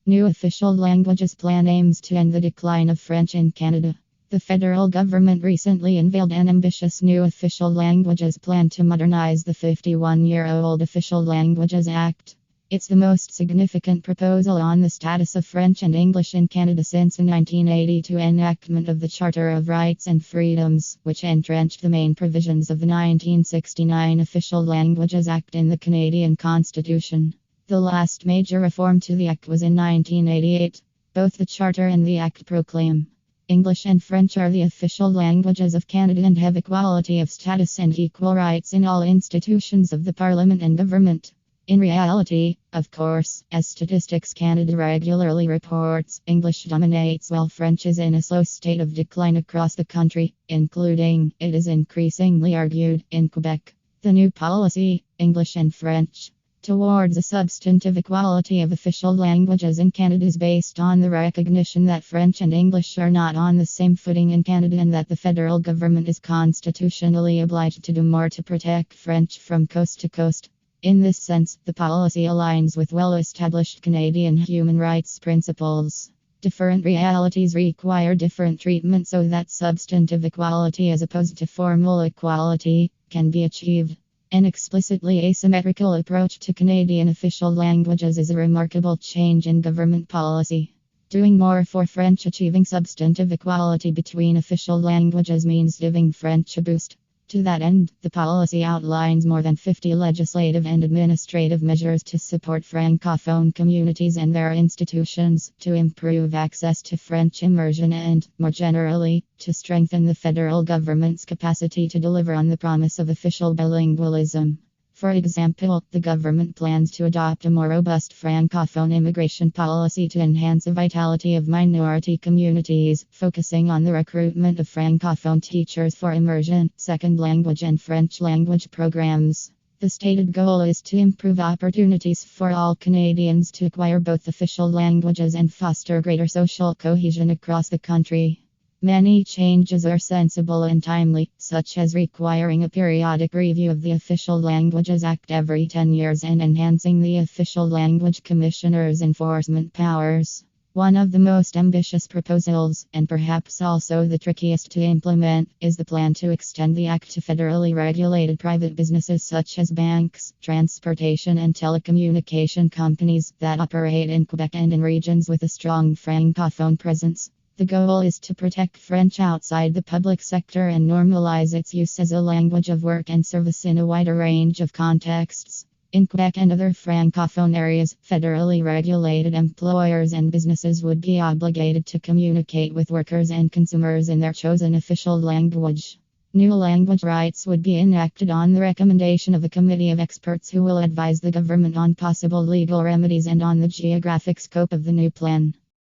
New official languages plan aims to end the decline of French in Canada. The federal government recently unveiled an ambitious new official languages plan to modernize the 51-year-old Official Languages Act. It's the most significant proposal on the status of French and English in Canada since the 1982 enactment of the Charter of Rights and Freedoms, which entrenched the main provisions of the 1969 Official Languages Act in the Canadian Constitution. The last major reform to the Act was in 1988. Both the Charter and the Act proclaim English and French are the official languages of Canada and have equality of status and equal rights in all institutions of the Parliament and government. In reality, of course, as Statistics Canada regularly reports, English dominates while French is in a slow state of decline across the country, including, it is increasingly argued, in Quebec. The new policy, English and French, towards a substantive equality of official languages in Canada is based on the recognition that French and English are not on the same footing in Canada and that the federal government is constitutionally obliged to do more to protect French from coast to coast. In this sense, the policy aligns with well-established Canadian human rights principles. Different realities require different treatment so that substantive equality as opposed to formal equality can be achieved. An explicitly asymmetrical approach to Canadian official languages is a remarkable change in government policy. Doing more for French, achieving substantive equality between official languages means giving French a boost. To that end, the policy outlines more than 50 legislative and administrative measures to support Francophone communities and their institutions, to improve access to French immersion and, more generally, to strengthen the federal government's capacity to deliver on the promise of official bilingualism. For example, the government plans to adopt a more robust Francophone immigration policy to enhance the vitality of minority communities, focusing on the recruitment of Francophone teachers for immersion, second language and French language programs. The stated goal is to improve opportunities for all Canadians to acquire both official languages and foster greater social cohesion across the country. Many changes are sensible and timely, such as requiring a periodic review of the Official Languages Act every 10 years and enhancing the Official Language Commissioner's enforcement powers. One of the most ambitious proposals, and perhaps also the trickiest to implement, is the plan to extend the Act to federally regulated private businesses such as banks, transportation and telecommunication companies that operate in Quebec and in regions with a strong Francophone presence. The goal is to protect French outside the public sector and normalize its use as a language of work and service in a wider range of contexts. In Quebec and other Francophone areas, federally regulated employers and businesses would be obligated to communicate with workers and consumers in their chosen official language. New language rights would be enacted on the recommendation of a committee of experts who will advise the government on possible legal remedies and on the geographic scope of the new plan.